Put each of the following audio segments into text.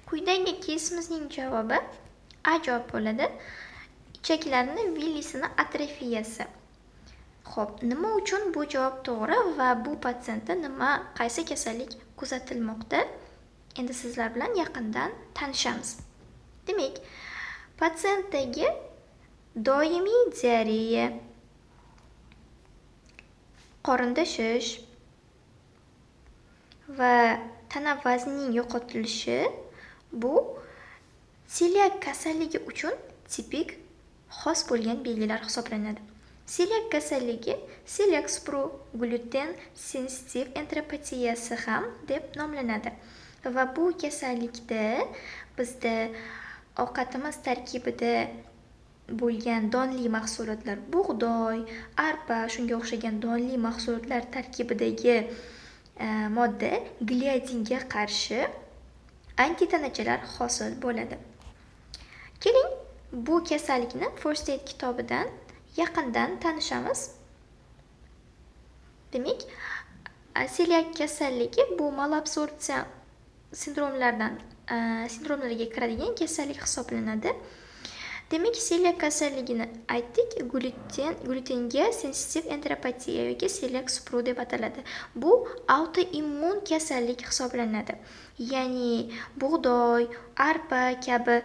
Quyidagi kesimizning javobi A javob bo'ladi. Ichaklarni villisini atrofiyasi. Xo'p, nima uchun bu javob to'g'ri va bu patsientda qaysi kasallik kuzatilmoqda? Endi sizlar bilan yaqindan tanishamiz. Demak, patsientdagi doimiy diareya, qorinda shish va tana vaznining yo'qotilishi bu seliak kasalligi uchun tipik xos bo'lgan belgilar hisoblanadi. Seliak kasalligi seliak sprue gluten sensitiv enteropatiyasi ham deb nomlanadi va bu kasallikda bizda ovqatimiz tarkibida bo'lgan donli mahsulotlar, bug'doy, arpa, shunga o'xshagan donli mahsulotlar tarkibidagi modda gliadinga qarshi antitanachalar hosil bo'ladi. Keling, bu kasallikni First Aid kitobidan yaqindan tanishamiz. Demak, seliak kasalligi bu malabsorpsiya sindromlariga kiradigan kasallik hisoblanadi. Demak, seliak kasalligini aytdik, glutenga sensitiv enteropatiya yoki seliak sprue deb ataladi. Bu autoimmun kasallik hisoblanadi. Ya'ni bug'doy, arpa kabi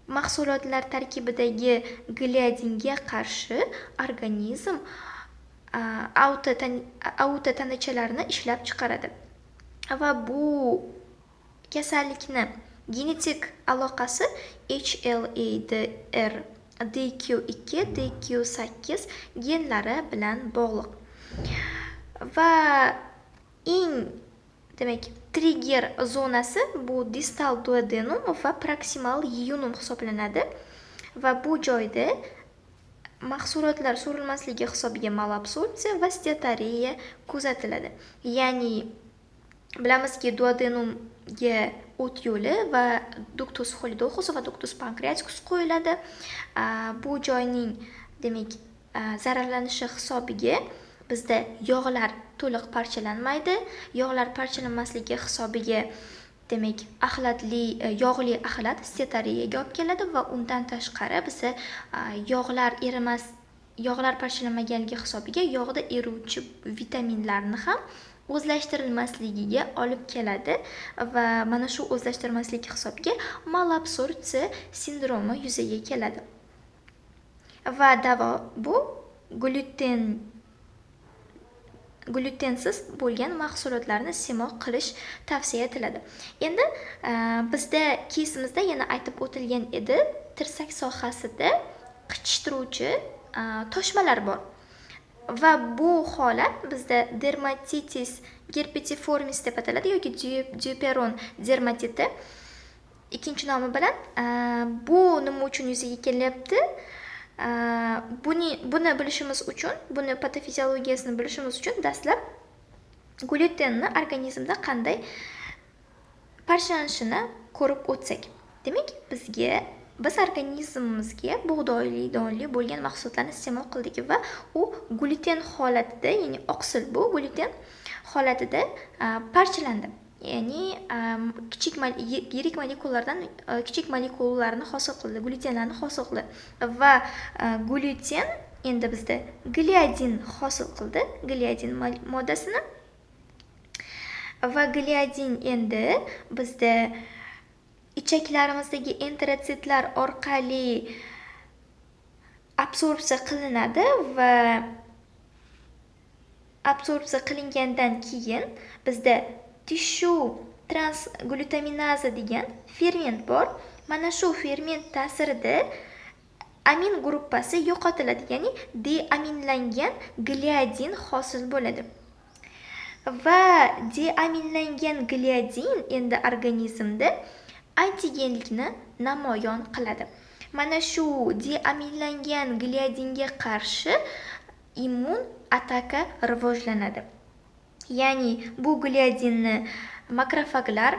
mahsulotlar tarkibidagi gliadinga qarshi organizm autotanachalarni ishlab chiqaradi. Va bu kasallikni genetik aloqasi HLA-DR DQ2, DQ8 genlari bilan bog'liq. Va demak, trigger zonasi bu distal duodenum va proksimal yunum hisoblanadi va bu joyda mahsulotlar so'rilmasligi hisobiga malabsorpsiya va steatoriya kuzatiladi. Ya'ni bilamizki, duodenumga o't yo'li va ductus solidosus va ductus pancreaticus qo'yiladi. Bu joyning demak zararlanishi hisobiga bizda yog'lar to'liq parchalanmaydi. Yog'lar parchalanmasligi hisobiga demak yog'li axlat steatoriyaga olib keladi va undan tashqari bizda yog'lar parchalanmaganligi hisobiga yog'da eruvchi vitaminlarni ham o'zlashtirilmasligiga olib keladi va mana shu o'zlashtirilmaslik hisobiga malabsorpsiya sindromi yuzaga keladi. Va davo bu glutensiz bo'lgan mahsulotlarni iste'mol qilish tavsiya etiladi. Endi bizda kesimizda yana aytib o'tilgan edi, tirsak sohasida qichishtiruvchi toshmalar bor. Va bu holat bizda dermatitis herpetiformis deb ataladi yoki dioperon dermatiti ikkinchi nomi bilan. Bu nima uchun yuzaga kelyapti? Buni bilishimiz uchun, buni patofiziologiyasini bilishimiz uchun dastlab glutenni organizmda qanday parchalanishini ko'rib o'tsak. Demak, biz organizmimizga bug'doyli, donli bo'lgan mahsulotlarni iste'mol qildik va u gluten holatida, ya'ni oqsil bu gluten holatida parchalandi. Ya'ni yirik molekulalardan kichik molekulalarni hosil qildi, glutenlarni hosil qildi va gluten endi bizda gliadin hosil qildi, gliadin moddasini. Va gliadin endi bizda ichaklarimizdagi enterositlar orqali absorpsiya qilinadi va absorpsiya qilingandan keyin bizda tissue transglutaminaza degan ferment bor. Mana shu ferment ta'sirida amin gruppasi yo'qotiladi, ya'ni deaminlangan gliadin hosil bo'ladi. Va deaminlangan gliadin endi organizmda antigenlikni namoyon qiladi. Mana shu deaminlangan gliadinga qarshi immun ataka rivojlanadi. Ya'ni bu gliadinni makrofaglar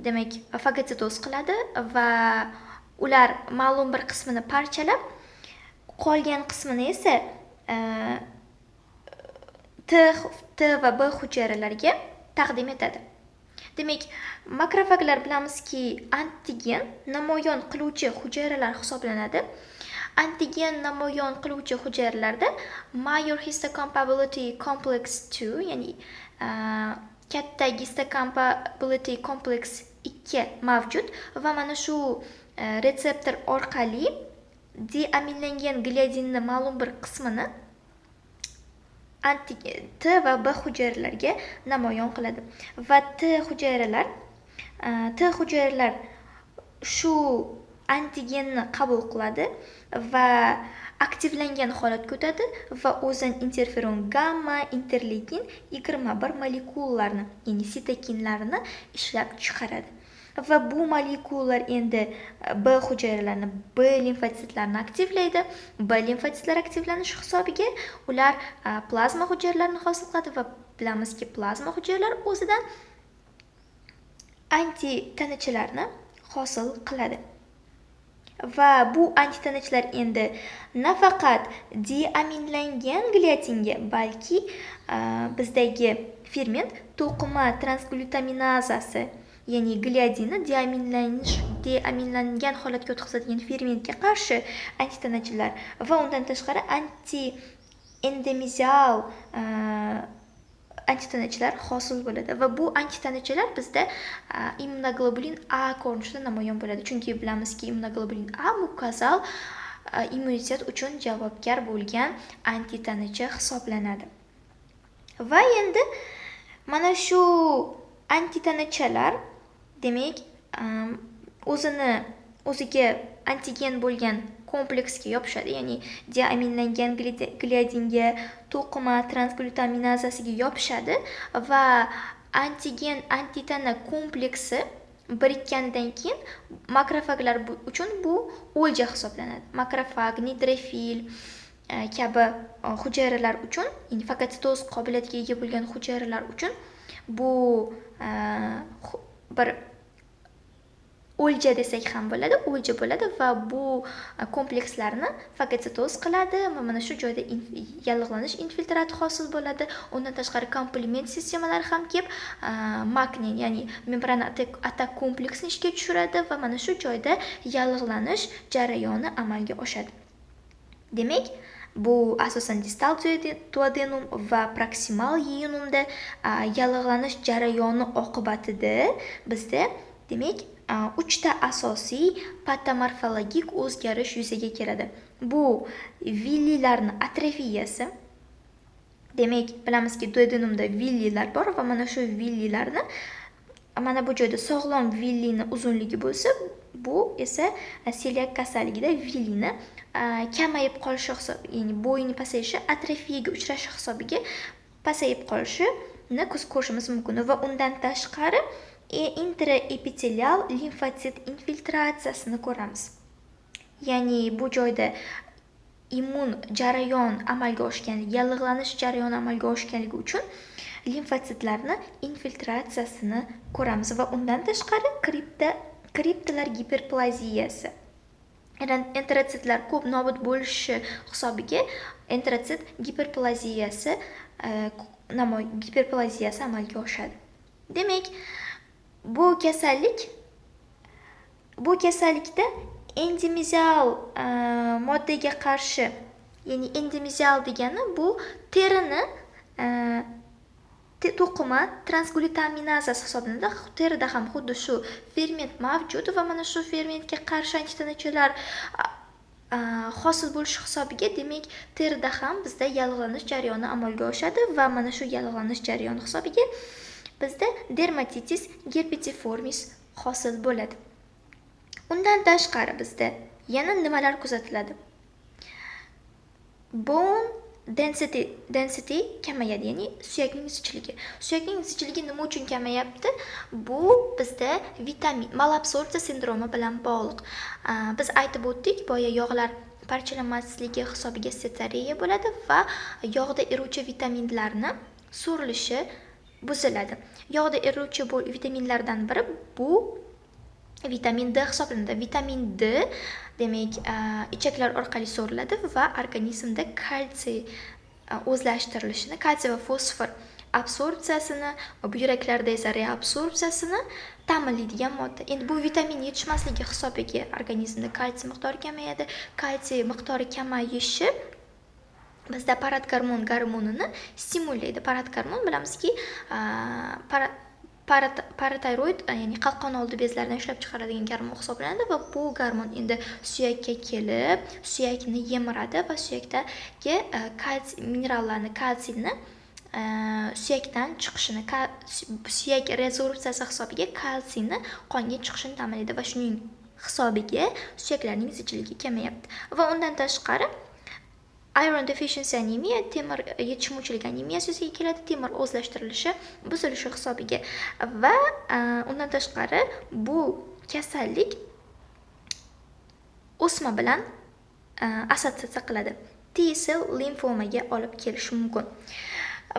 demak fagositoz qiladi va ular ma'lum bir qismini parchalab, qolgan qismini esa T va B hujayralariga taqdim etadi. Demak, makrofaglar bilamizki, antigen namoyon qiluvchi hujayralar hisoblanadi. Antigen namoyon qiluvchi hujayralarda major histocompatibility complex 2, ya'ni katta histocompatibility complex 2 mavjud va mana shu retseptor orqali deaminlangan gliadinni ma'lum bir qismini T va B hujayralarga namoyon qiladi va T hujayralar shu antigenni qabul qiladi va aktivlangan holatga o'tadi va o'zin interferon gamma, interleykin 21 molekulalarni, ya'ni sitokinlarni ishlab chiqaradi. Va bu molekulalar endi B hujayralarni, B limfositlarini aktivlaydi. B limfositlar aktivlanishi hisobiga ular plazma hujayralarini hosil qiladi va bilamizki, plazma hujayralar o'zidan antitanachalarni hosil qiladi. Va bu antitanachalar endi nafaqat deaminlangan gliadinga, balki bizdagi ferment to'qima transglutaminazasi, ya'ni gliadinni deaminlangan holatga o'tkazadigan fermentga qarshi antitanachalar va undan tashqari anti-endemizial antitanachalar hosil bo'ladi va bu antitanachalar bizda immunoglobulin A ko'rinishida namoyon bo'ladi. Chunki bilamizki, immunoglobulin A mukkazal immunitet uchun javobgar bo'lgan antitanacha hisoblanadi. Va endi mana shu antitanachalar demak o'ziga antigen bo'lgan kompleksga yopishadi, ya'ni deaminlangan gliadinga, to'qima transglutaminazasiga yopishadi va antigen antitana kompleksi birikkandan keyin makrofaglar uchun bu o'lja hisoblanadi. Makrofag, nitrofil kabi hujayralar uchun, ya'ni fagositoz qobiliyatiga ega bo'lgan hujayralar uchun bu bir o'lja desak ham bo'ladi, o'lja bo'ladi va bu komplekslarni fagositoz qiladi va mana shu joyda yallig'lanish infiltrati hosil bo'ladi. Undan tashqari komplement sistemalar ham kelib magnin, ya'ni membrana atak kompleksini ishga tushiradi va mana shu joyda yallig'lanish jarayoni amalga oshadi. Demak, bu asosan distal duodenum va proksimal yeyunumda yallig'lanish jarayoni oqibatida bizda demak 3 ta asosiy patomorfologik o'zgarish yuzaga keladi. Bu villilarni atrofiyasi. Demak, bilamizki, duodenumda villilar bor va mana shu villilarni, mana bu joyda sog'lom villini uzunligi bo'lsa, bu esa selyak kasalligida villini kamayib qolishi hisobiga, ya'ni bo'yini pasayishi, atrofiyaga uchrashi hisobiga pasayib qolishini ko'rishimiz mumkin va undan tashqari intraepitelial limfosit infiltratsiyasini ko'ramiz. Ya'ni bu joyda immun jarayon amalga oshganligi, yallig'lanish jarayoni amalga oshganligi uchun limfositlarni infiltratsiyasini ko'ramiz va undan tashqari kriptalar giperplaziyasi. Enterotitlar ko'p nobud bo'lishi hisobiga enterotsit giperplaziyasi amalga oshadi. Demak, bu kasallikda endemizial moddaga qarshi, ya'ni endemizial degani bu terini to'qima transglutaminazasi hisoblanadi. Terida ham xuddi shu ferment mavjud va mana shu fermentga qarshi antitanachalar hosil bo'lishi hisobiga, demak, terida ham bizda yallig'lanish jarayoni amalga oshadi va mana shu yallig'lanish jarayoni hisobiga bizda dermatitis herpetiformis hosil bo'ladi. Undan tashqari bizda yana nimalar kuzatiladi? Bone density kamayadi, ya'ni suyakning zichligi. Suyakning zichligi nima uchun kamayapti? Bu bizda malabsorpsiya sindromi bilan bog'liq. Biz aytib o'tdik, boya yog'lar parchalanmasligi hisobiga setareya bo'ladi va yog'da eruvchi vitaminlarni so'rilishi buziladi. Yog'da eruvchi vitaminlardan biri bu vitamin D hisoblanadi. Vitamin D demak ichaklar orqali so'riladi va organizmda kalsiy o'zlashtirilishini, kalsiy va fosfor absorpsiyasini, buyraklarda esa reabsorpsiyasini ta'minlaydigan modda. Endi bu vitamin yetishmasligi hisobiga organizmda kalsiy miqdori kamayadi. Kalsiy miqdori kamayishi bizda paratgormonini stimullaydi. Paratgormon bilamizki, paratayroid, ya'ni qalqon oldi bezlaridan ishlab chiqariladigan gormon hisoblanadi va bu gormon endi suyakka kelib, suyakni yemiradi va suyakdagi kalsiy minerallarni, kalsiyni suyakdan chiqishini, suyak rezorbsiyasi hisobiga kalsiyni qonga chiqishini ta'minlaydi va shuning hisobiga suyaklarning zijilligi kamayapti. Va undan tashqari iron deficiency anemiya, temir yetishmovchilik anemiyasi yuzaga keladi, temir o'zlashtirilishi buzilishi hisobiga va undan tashqari bu kasallik o'sma bilan assotsiatsiya qiladi. T-cell limfomaga olib kelishi mumkin.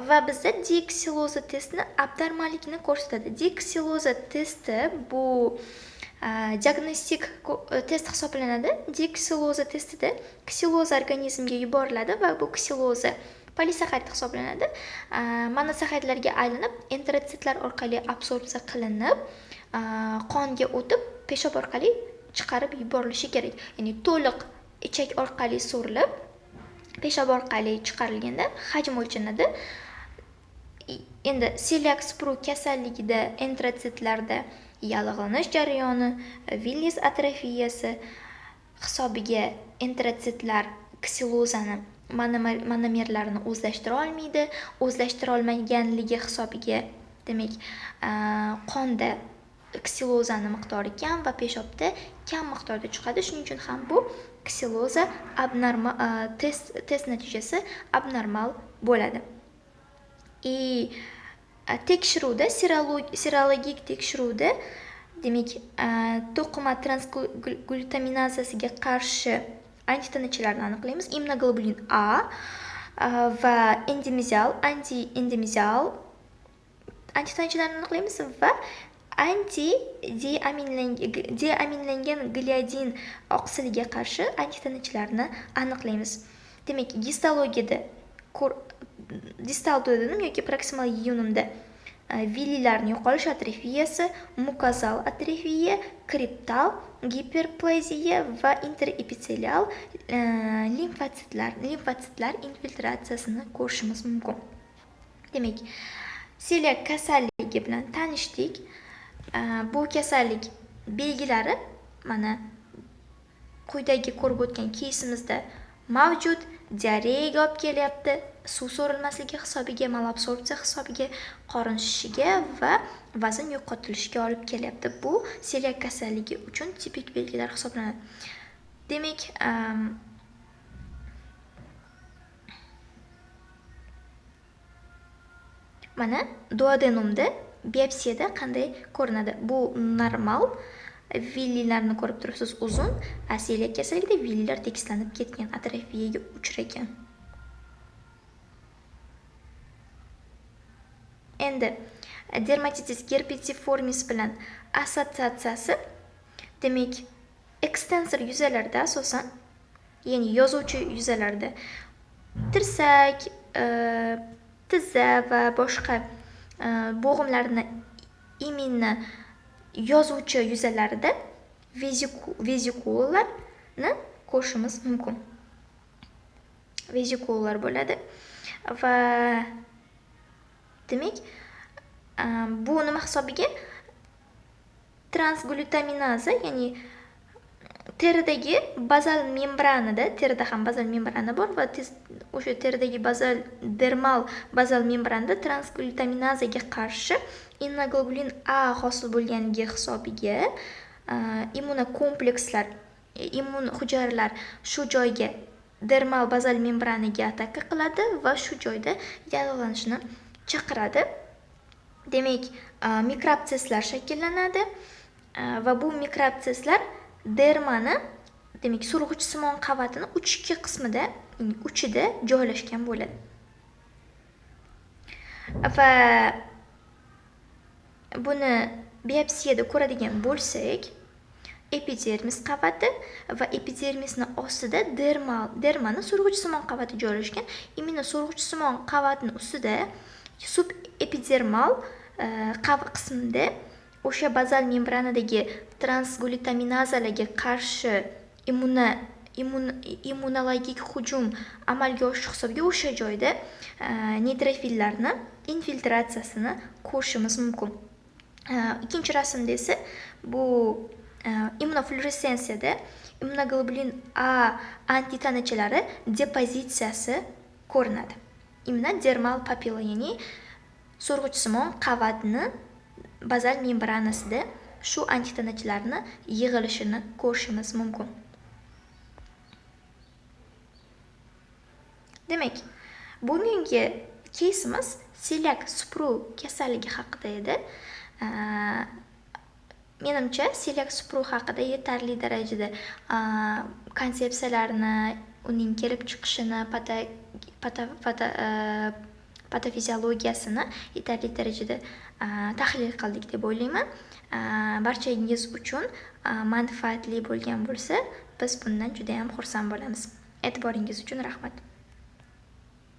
Va bizda diaksiloza testni abnormallikni ko'rsatadi. Diaksiloza testi bu diagnostik test hisoblanadi. Diaksiloza testida ksiloza organizmga yuboriladi va bu ksiloza polisaxarid hisoblanadi. Monosaxaridlarga aylanib, enteritsitlar orqali absorpsiya qilinib, qonga o'tib, peshob orqali chiqarib yuborilishi kerak. Ya'ni to'liq ichak orqali so'rilib, peshob orqali chiqarilganda hajm o'lchanadi. Endi celiak sprug kasalligida enteritsitlarda yallig'lanish jarayoni, Willis atrofiyasi hisobiga enteritsitlar ksilozani monomerlarini o'zlashtira olmaydi. O'zlashtira olmaganligi hisobiga, demak, qonda ksilozani miqdori kam va peshobda kam miqdorda chiqadi. Shuning uchun ham bu ksiloza abnormal test natijasi abnormal bo'ladi. Tekshiruvda, serologik tekshiruvda, demak, to'qima transglutaminazasiga qarshi antitanachalarni aniqlaymiz. Immunoglobulin A va anti-endemizial antitanachalarni aniqlaymiz va deaminlangan gliadin oqsiliga qarshi antitanachalarni aniqlaymiz. Demak, histologiyada distal duodenom yoki proksimal iyunumda villilarning yo'qolish atrofiyasi, mukazal atrofiya, kriptal giperplaziya va interepitelial limfotsitlar infiltratsiyasini ko'rishimiz mumkin. Demak, celiak kasalligi bilan tanishdik. Bu kasallik belgilari mana quyidagi ko'rib o'tgan keysimizda mavjud. Diareyaga olib kelyapti, suv so'rilmasligi hisobiga, malabsorpsiya hisobiga, qorin shishiga va vazn yo'qotilishiga olib kelyapti. Bu celiak kasalligi uchun tipik belgilar hisoblanadi. Demak, mana duodenomda biopsiyada qanday ko'rinadi? Bu normal. Villilarni ko'rib turibsiz, uzun. Celiak kasalligida villilar tekislanib ketgan, atrofiyaga uchragan. Endi dermatitis herpetiformis bilan assotsiatsiyasi, demak, ekstensor yuzalarda asosan, ya'ni yozuvchi yuzalarda tirsak, tizza va boshqa bo'g'imlarni iminni yozuvchi yuzalarida vezikulalarni ko'rishimiz mumkin. Vezikulalar bo'ladi va demak, bu nima hisobiga? Transglutaminaza, ya'ni teridagi bazal membranada, terida ham bazal membrana bor va o'sha teridagi dermal bazal membranada transglutaminazaga qarshi immunoglobulin A hosil bo'lganligi hisobiga immunokomplekslar, immun hujayralar shu joyga dermal bazal membranaga ataka qiladi va shu joyda yallig'lanishni chaqiradi. Demak, mikrobseslar shakllanadi va bu mikrobseslar dermani, demak, surg'ichsimon qavatini uchki qismida, ya'ni uchida joylashgan bo'ladi. Va buni biopsiyada ko'radigan bo'lsak, epidermis qavati va epidermisni ostida dermani surg'ichsimon qavati joylashgan. Immunosurg'ichsimon qavatning ustida epidermal qav qismida o'sha bazal membranadagi transglutaminazalarga qarshi immunologik hujum amalga oshish hisobiga o'sha joyda neytrofillarni infiltratsiyasini ko'rishimiz mumkin. Ikkinchi rasmda esa bu immunofluoressensiyada immunoglobulin A antitanachalar depozitsiyasi ko'rinadi. Immunodermal papilla, ya'ni so'rg'ichsimon qavatni bazal membranasida shu antitanachalarni yig'ilishini ko'rishimiz mumkin. Demak, bugungi keysimiz celiak Sprue kasalligi haqida edi. Menimcha celiak Sprue haqida yetarli darajada konsepsiyalarni, uning kelib chiqishini, patofiziologiyasini yetarli darajada tahlil qildik deb o'ylayman. Barchangiz uchun manfaatli bo'lgan bo'lsa, biz bundan juda ham xursand bo'lamiz. E'tiboringiz uchun rahmat.